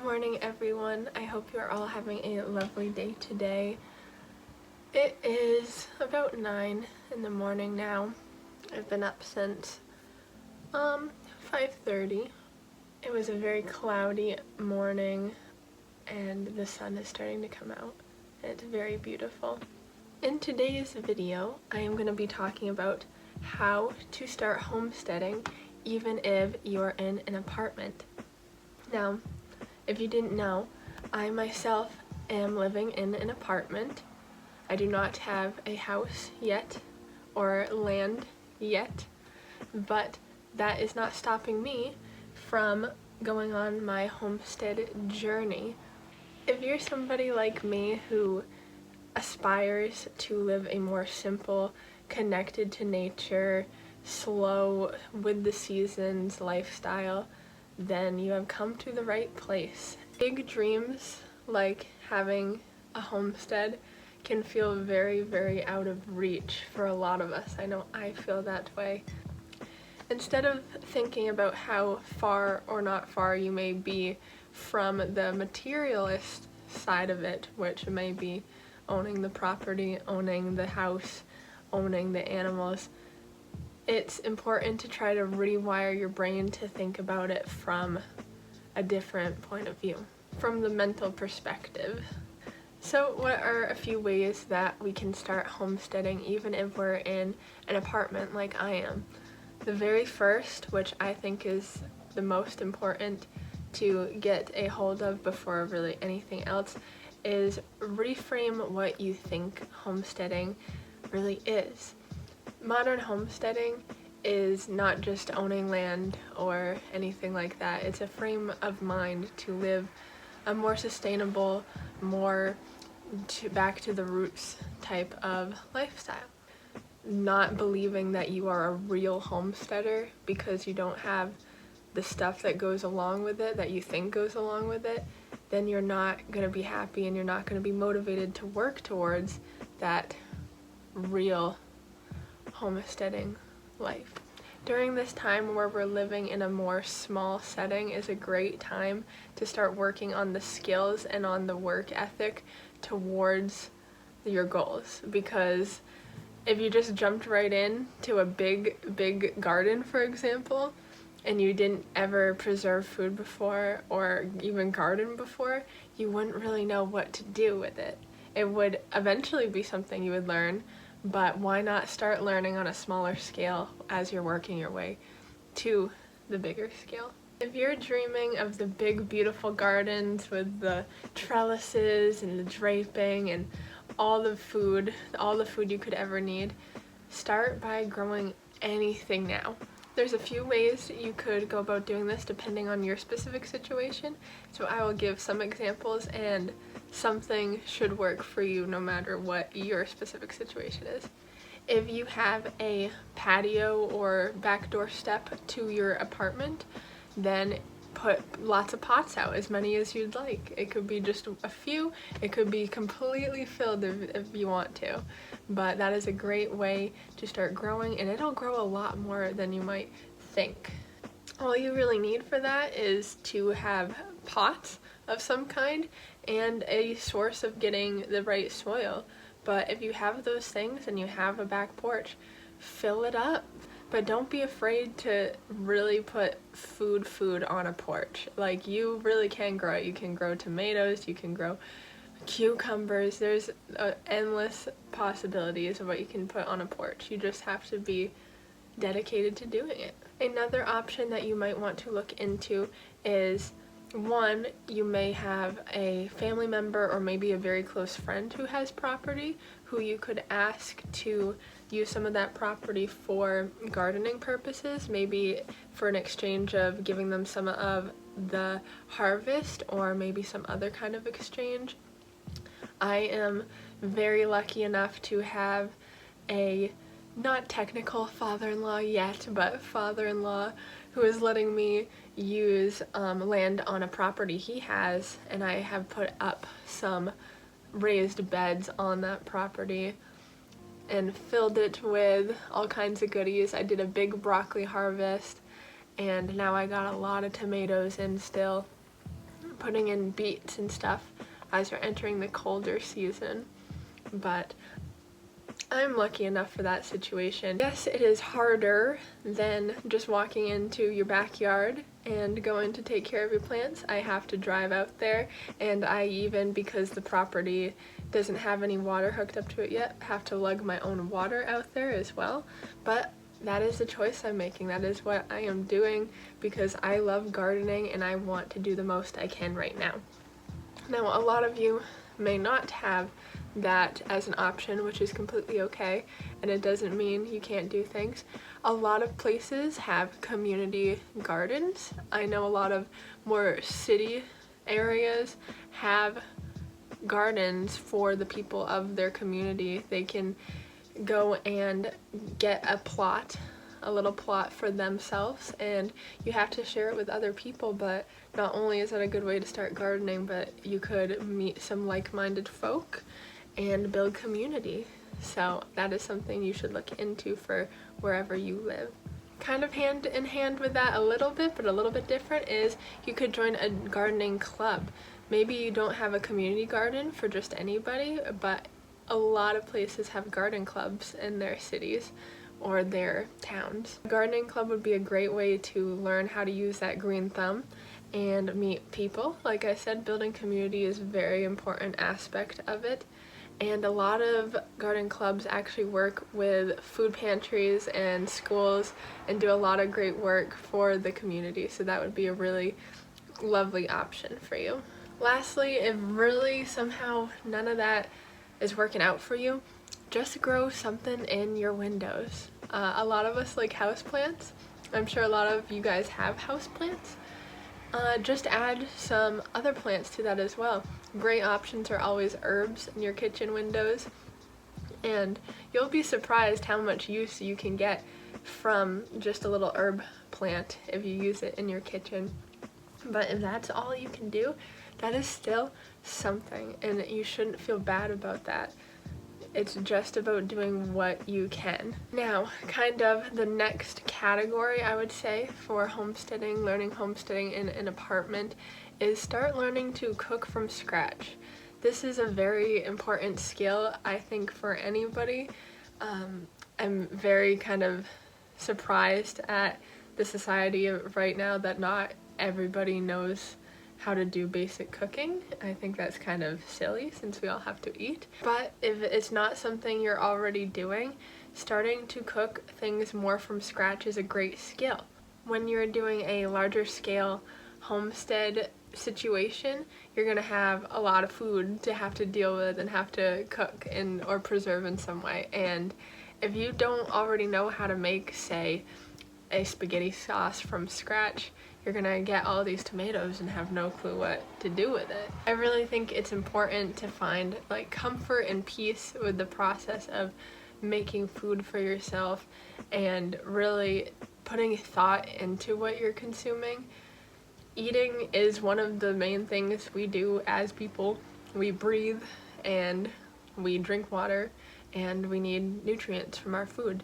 morning, everyone. I hope you're all having a lovely day today. It is about 9 in the morning now. I've been up since 5:30. It was a very cloudy morning and the sun is starting to come out. It's very beautiful. In today's video, I am going to be talking about how to start homesteading even if you're in an apartment. Now, if you didn't know, I myself am living in an apartment. I do not have a house yet or land yet, but that is not stopping me from going on my homestead journey. If you're somebody like me who aspires to live a more simple, connected to nature, slow with the seasons lifestyle, then you have come to the right place. Big dreams like having a homestead can feel very, very out of reach for a lot of us. I know I feel that way. Instead of thinking about how far or not far you may be from the materialist side of it, which may be owning the property, owning the house, owning the animals, it's important to try to rewire your brain to think about it from a different point of view, from the mental perspective. So what are a few ways that we can start homesteading even if we're in an apartment like I am? The very first, which I think is the most important to get a hold of before really anything else, is reframe what you think homesteading really is. Modern homesteading is not just owning land or anything like that. It's a frame of mind to live a more sustainable, more back to the roots type of lifestyle. Not believing that you are a real homesteader because you don't have the stuff that goes along with it, that you think goes along with it, then you're not going to be happy and you're not going to be motivated to work towards that real homesteading life. During this time where we're living in a more small setting is a great time to start working on the skills and on the work ethic towards your goals, because if you just jumped right in to a big garden, for example, and you didn't ever preserve food before or even garden before, you wouldn't really know what to do with it. It would eventually be something you would learn, but why not start learning on a smaller scale as you're working your way to the bigger scale? If you're dreaming of the big, beautiful gardens with the trellises and the draping and all the food you could ever need, start by growing anything now. There's a few ways you could go about doing this depending on your specific situation, so I will give some examples, and something should work for you no matter what your specific situation is. If you have a patio or back door step to your apartment, then put lots of pots out, as many as you'd like. It could be just a few, it could be completely filled if you want to, but that is a great way to start growing, and it'll grow a lot more than you might think. All you really need for that is to have pots of some kind and a source of getting the right soil. But if you have those things and you have a back porch, fill it up. But don't be afraid to really put food on a porch. Like, you really can grow it. You can grow tomatoes, you can grow cucumbers. There's endless possibilities of what you can put on a porch. You just have to be dedicated to doing it. Another option that you might want to look into is, one, you may have a family member or maybe a very close friend who has property who you could ask to use some of that property for gardening purposes, maybe for an exchange of giving them some of the harvest or maybe some other kind of exchange. I am very lucky enough to have a not technical father-in-law yet, but father-in-law who is letting me use land on a property he has, and I have put up some raised beds on that property and filled it with all kinds of goodies. I did a big broccoli harvest, and now I got a lot of tomatoes in still. putting in beets and stuff as you're entering the colder season, but I'm lucky enough for that situation. Yes, it is harder than just walking into your backyard and going to take care of your plants. I have to drive out there, and I even, because the property doesn't have any water hooked up to it yet, have to lug my own water out there as well. But that is the choice I'm making. That is what I am doing because I love gardening and I want to do the most I can right now. Now, a lot of you may not have that as an option, which is completely okay, and it doesn't mean you can't do things. A lot of places have community gardens. I know a lot of more city areas have gardens for the people of their community. They can go and get a little plot for themselves, and you have to share it with other people. But not only is that a good way to start gardening, but you could meet some like-minded folk and build community. So that is something you should look into for wherever you live. Kind of hand in hand with that a little bit, but a little bit different, is you could join a gardening club. Maybe you don't have a community garden for just anybody, but a lot of places have garden clubs in their cities or their towns. A gardening club would be a great way to learn how to use that green thumb and meet people. Like I said, building community is a very important aspect of it. And a lot of garden clubs actually work with food pantries and schools and do a lot of great work for the community. So that would be a really lovely option for you. Lastly, if really somehow none of that is working out for you, just grow something in your windows. A lot of us like houseplants. I'm sure a lot of you guys have houseplants. Just add some other plants to that as well. Great options are always herbs in your kitchen windows, and you'll be surprised how much use you can get from just a little herb plant if you use it in your kitchen. But if that's all you can do, that is still something, and you shouldn't feel bad about that. It's just about doing what you can. Now, kind of the next category, I would say, for homesteading, learning homesteading in an apartment, is start learning to cook from scratch. This is a very important skill, I think, for anybody. I'm very kind of surprised at the society right now that not everybody knows how to do basic cooking. I think that's kind of silly since we all have to eat. But if it's not something you're already doing, starting to cook things more from scratch is a great skill. When you're doing a larger scale homestead situation, you're gonna have a lot of food to have to deal with and have to cook or preserve in some way. And if you don't already know how to make, say, a spaghetti sauce from scratch, you're gonna get all these tomatoes and have no clue what to do with it. I really think it's important to find like comfort and peace with the process of making food for yourself and really putting thought into what you're consuming. Eating is one of the main things we do as people. We breathe and we drink water and we need nutrients from our food.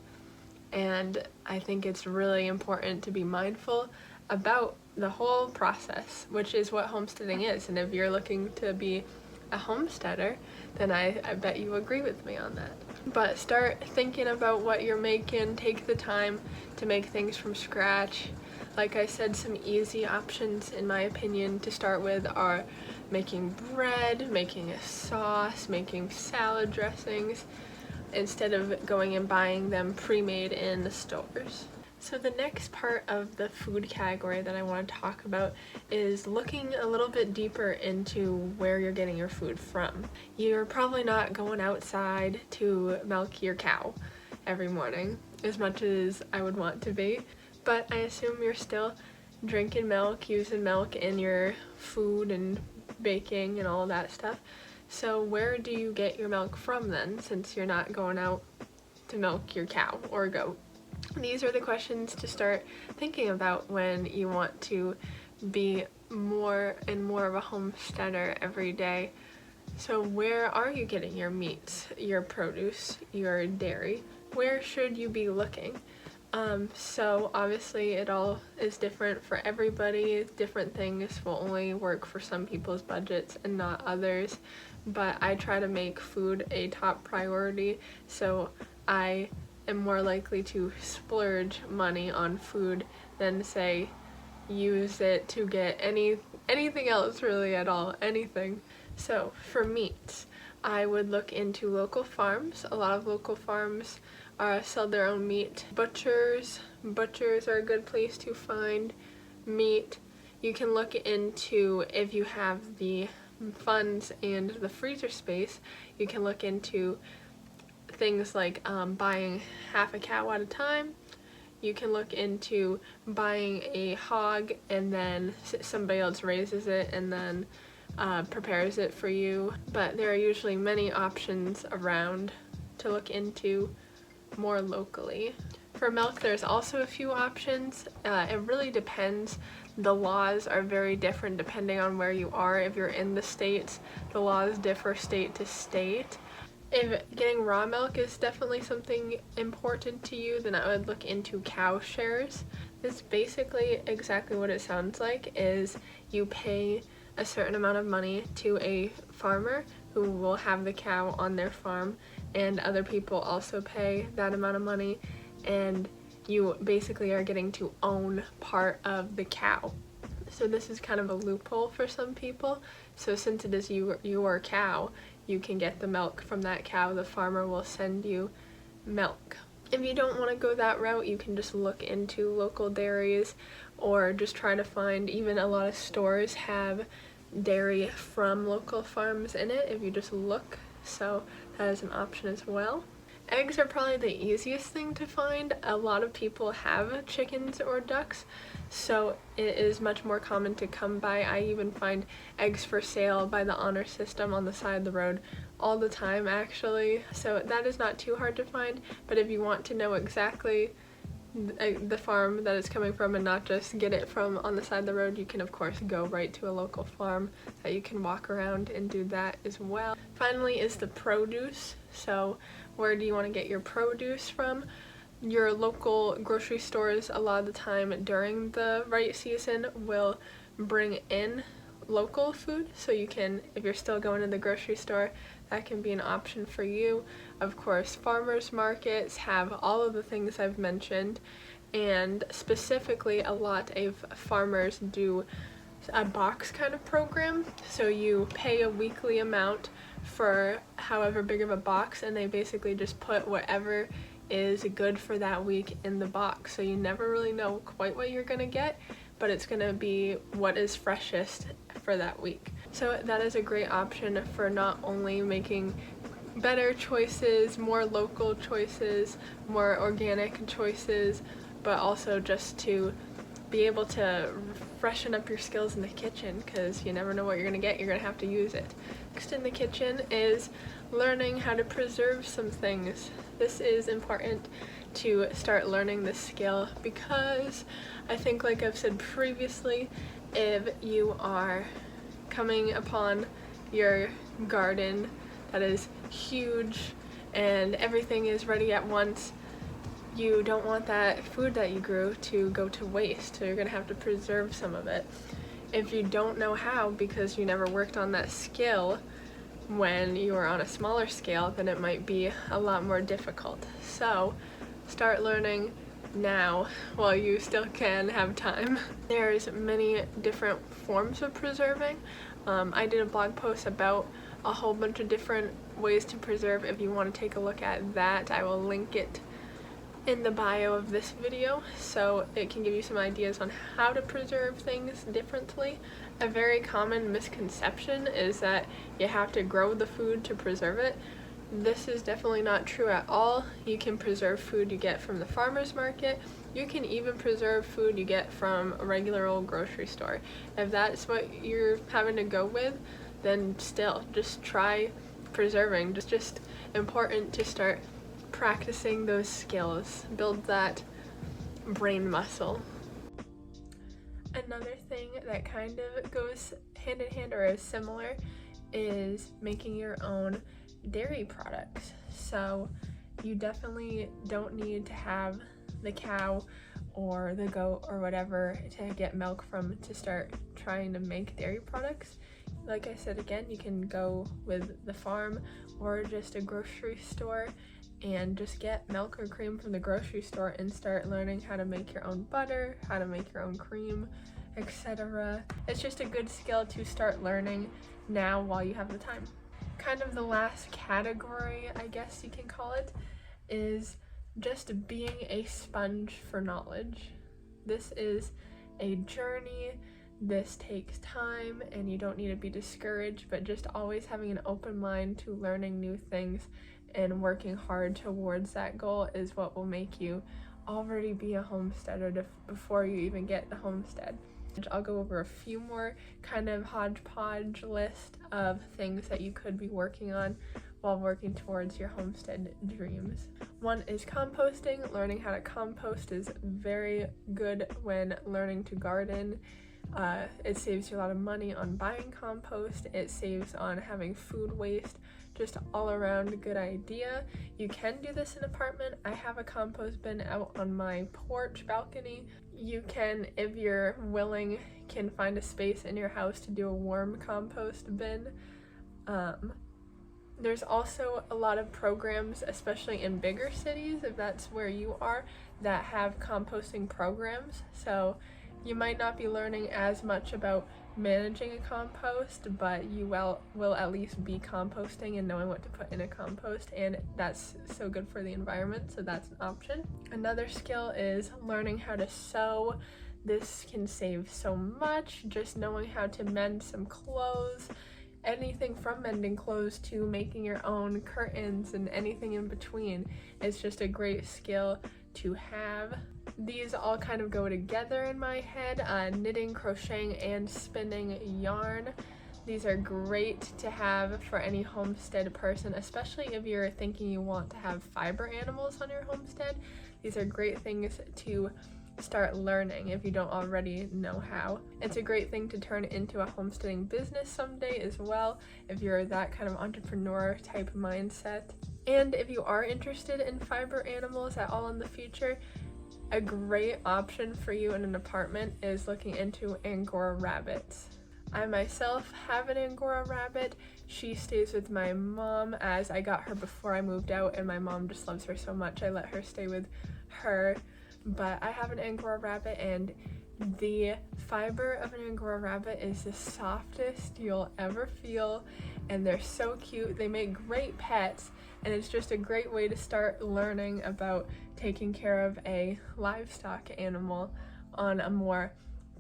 And I think it's really important to be mindful about the whole process, which is what homesteading is. And if you're looking to be a homesteader, then I bet you agree with me on that. But start thinking about what you're making. Take the time to make things from scratch. Like I said, some easy options, in my opinion, to start with are making bread, making a sauce, making salad dressings, instead of going and buying them pre-made in the stores. So the next part of the food category that I want to talk about is looking a little bit deeper into where you're getting your food from. You're probably not going outside to milk your cow every morning, as much as I would want to be, but I assume you're still drinking milk, using milk in your food and baking and all that stuff. So where do you get your milk from then, since you're not going out to milk your cow or goat? These are the questions to start thinking about when you want to be more and more of a homesteader every day. So where are you getting your meats, your produce, your dairy? Where should you be looking? So obviously it all is different for everybody. Different things will only work for some people's budgets and not others, but I try to make food a top priority, so I am more likely to splurge money on food than say use it to get anything else really at all, anything. So for meats, I would look into local farms. A lot of local farms sell their own meat. Butchers are a good place to find meat. You can look into, if you have the funds and the freezer space, you can look into things like buying half a cow at a time. You can look into buying a hog and then somebody else raises it and then prepares it for you. But there are usually many options around to look into more locally. For milk, there's also a few options. It really depends. The laws are very different depending on where you are. If you're in the States, the laws differ state to state. If getting raw milk is definitely something important to you, then I would look into cow shares. It's basically exactly what it sounds like, is you pay a certain amount of money to a farmer who will have the cow on their farm, and other people also pay that amount of money, and you basically are getting to own part of the cow. So this is kind of a loophole for some people. So since it is your cow, you can get the milk from that cow. The farmer will send you milk. If you don't want to go that route, you can just look into local dairies, or just try to find, even a lot of stores have dairy from local farms in it if you just look, so that is an option as well. Eggs are probably the easiest thing to find. A lot of people have chickens or ducks, so it is much more common to come by. I even find eggs for sale by the honor system on the side of the road all the time, actually, so that is not too hard to find. But if you want to know exactly the farm that it's coming from and not just get it from on the side of the road, you can of course go right to a local farm that you can walk around and do that as well. Finally is the produce. So where do you want to get your produce from? Your local grocery stores a lot of the time during the right season will bring in local food, so you can, if you're still going to the grocery store, that can be an option for you. Of course, farmers markets have all of the things I've mentioned, and specifically a lot of farmers do a box kind of program, so you pay a weekly amount for however big of a box, and they basically just put whatever is good for that week in the box, so you never really know quite what you're gonna get, but it's gonna be what is freshest for that week. So that is a great option for not only making better choices, more local choices, more organic choices, but also just to be able to freshen up your skills in the kitchen, because you never know what you're gonna get, you're gonna have to use it. Next in the kitchen is learning how to preserve some things. This is important to start learning this skill, because I think, like I've said previously, if you are coming upon your garden that is huge and everything is ready at once, you don't want that food that you grew to go to waste, so you're gonna have to preserve some of it. If you don't know how, because you never worked on that skill when you were on a smaller scale, then it might be a lot more difficult. So start learning now while you still can have time. There's many different forms of preserving. I did a blog post about a whole bunch of different ways to preserve. If you want to take a look at that, I will link it in the bio of this video, so it can give you some ideas on how to preserve things differently. A very common misconception is that you have to grow the food to preserve it. This is definitely not true at all. You can preserve food you get from the farmer's market. You can even preserve food you get from a regular old grocery store. If that's what you're having to go with, then still, just try preserving. It's just important to start practicing those skills, build that brain muscle. Another thing that kind of goes hand in hand or is similar is making your own dairy products. So you definitely don't need to have the cow or the goat or whatever to get milk from to start trying to make dairy products. Like I said again, you can go with the farm or just a grocery store and just get milk or cream from the grocery store and start learning how to make your own butter, how to make your own cream, etc. It's just a good skill to start learning now while you have the time. Kind of the last category, I guess you can call it, is just being a sponge for knowledge. This is a journey. This takes time and you don't need to be discouraged, but just always having an open mind to learning new things and working hard towards that goal is what will make you already be a homesteader before you even get the homestead. I'll go over a few more kind of hodgepodge list of things that you could be working on while working towards your homestead dreams. One is composting. Learning how to compost is very good when learning to garden. It saves you a lot of money on buying compost. It saves on having food waste. Just all around a good idea. You can do this in an apartment. I have a compost bin out on my porch balcony. You can, if you're willing, can find a space in your house to do a warm compost bin. There's also a lot of programs, especially in bigger cities, if that's where you are, that have composting programs. So you might not be learning as much about managing a compost, but you will at least be composting and knowing what to put in a compost, and that's so good for the environment, so that's an option. Another skill is learning how to sew. This can save so much, just knowing how to mend some clothes. Anything from mending clothes to making your own curtains and anything in between is just a great skill to have. These all kind of go together in my head, knitting, crocheting, and spinning yarn. These are great to have for any homestead person, especially if you're thinking you want to have fiber animals on your homestead. These are great things to start learning if you don't already know how. It's a great thing to turn into a homesteading business someday as well, if you're that kind of entrepreneur type mindset. And if you are interested in fiber animals at all in the future, a great option for you in an apartment is looking into Angora rabbits. I myself have an Angora rabbit. She stays with my mom, as I got her before I moved out and my mom just loves her so much I let her stay with her. But I have an Angora rabbit, and the fiber of an Angora rabbit is the softest you'll ever feel, and they're so cute. They make great pets, and it's just a great way to start learning about taking care of a livestock animal on a more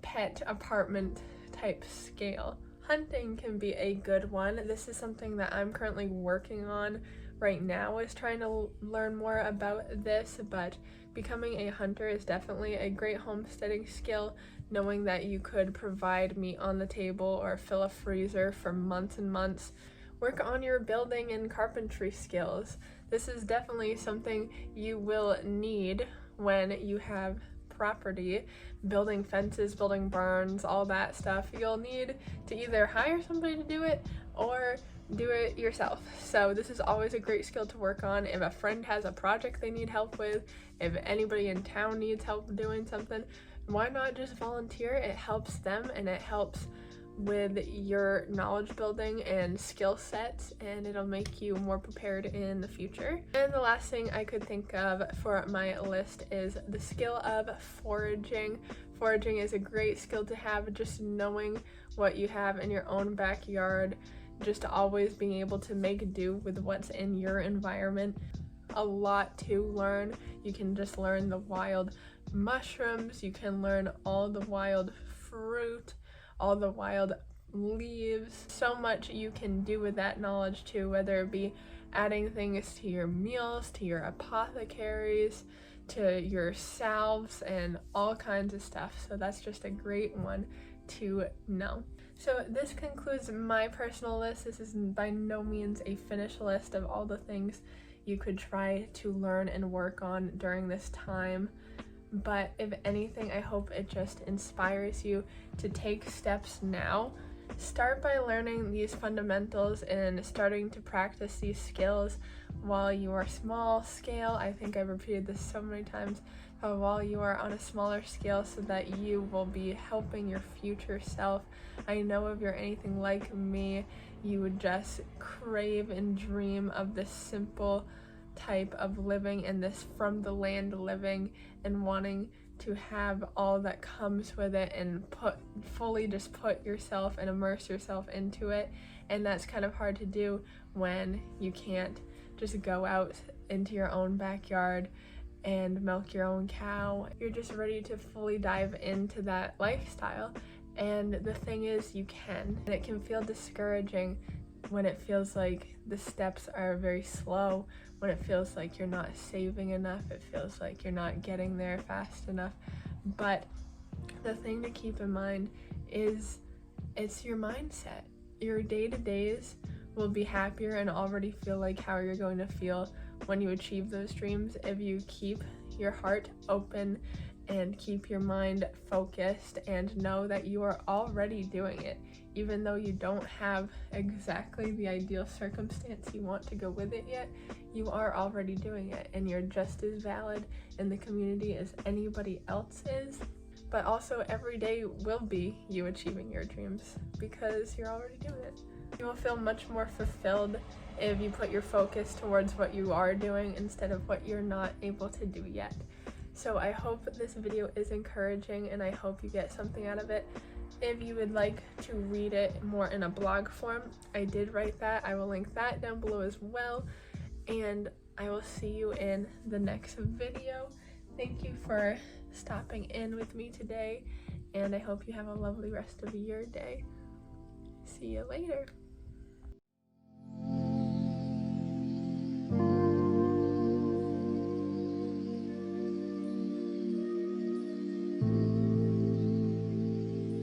pet apartment type scale. Hunting can be a good one. This is something that I'm currently working on right now, is trying to learn more about this, but becoming a hunter is definitely a great homesteading skill, knowing that you could provide meat on the table or fill a freezer for months and months. Work on your building and carpentry skills. This is definitely something you will need when you have property, building fences, building barns, all that stuff. You'll need to either hire somebody to do it or do it yourself. So this is always a great skill to work on. If a friend has a project they need help with, if anybody in town needs help doing something, why not just volunteer? It helps them and it helps with your knowledge building and skill sets, and it'll make you more prepared in the future. And the last thing I could think of for my list is the skill of foraging. Foraging is a great skill to have, just knowing what you have in your own backyard, just always being able to make do with what's in your environment. A lot to learn. You can just learn the wild mushrooms, you can learn all the wild fruit, all the wild leaves. So much you can do with that knowledge too, whether it be adding things to your meals, to your apothecaries, to your salves, and all kinds of stuff. So that's just a great one to know. So this concludes my personal list. This is by no means a finished list of all the things you could try to learn and work on during this time. But if anything, I hope it just inspires you to take steps now. Start by learning these fundamentals and starting to practice these skills while you are small scale. I think I've repeated this so many times. while you are on a smaller scale so that you will be helping your future self. I know if you're anything like me, you would just crave and dream of this simple type of living and this from the land living, and wanting to have all that comes with it and fully put yourself and immerse yourself into it. And that's kind of hard to do when you can't just go out into your own backyard and milk your own cow. You're just ready to fully dive into that lifestyle. And the thing is, you can. And it can feel discouraging when it feels like the steps are very slow, when it feels like you're not saving enough, it feels like you're not getting there fast enough. But the thing to keep in mind is it's your mindset. Your day-to-days will be happier and already feel like how you're going to feel when you achieve those dreams if you keep your heart open and keep your mind focused and know that you are already doing it. Even though you don't have exactly the ideal circumstance you want to go with it yet, you are already doing it, and you're just as valid in the community as anybody else is. But also every day will be you achieving your dreams because you're already doing it. You will feel much more fulfilled if you put your focus towards what you are doing instead of what you're not able to do yet. So I hope this video is encouraging and I hope you get something out of it. If you would like to read it more in a blog form, I did write that. I will link that down below as well. And I will see you in the next video. Thank you for stopping in with me today, and I hope you have a lovely rest of your day. See you later.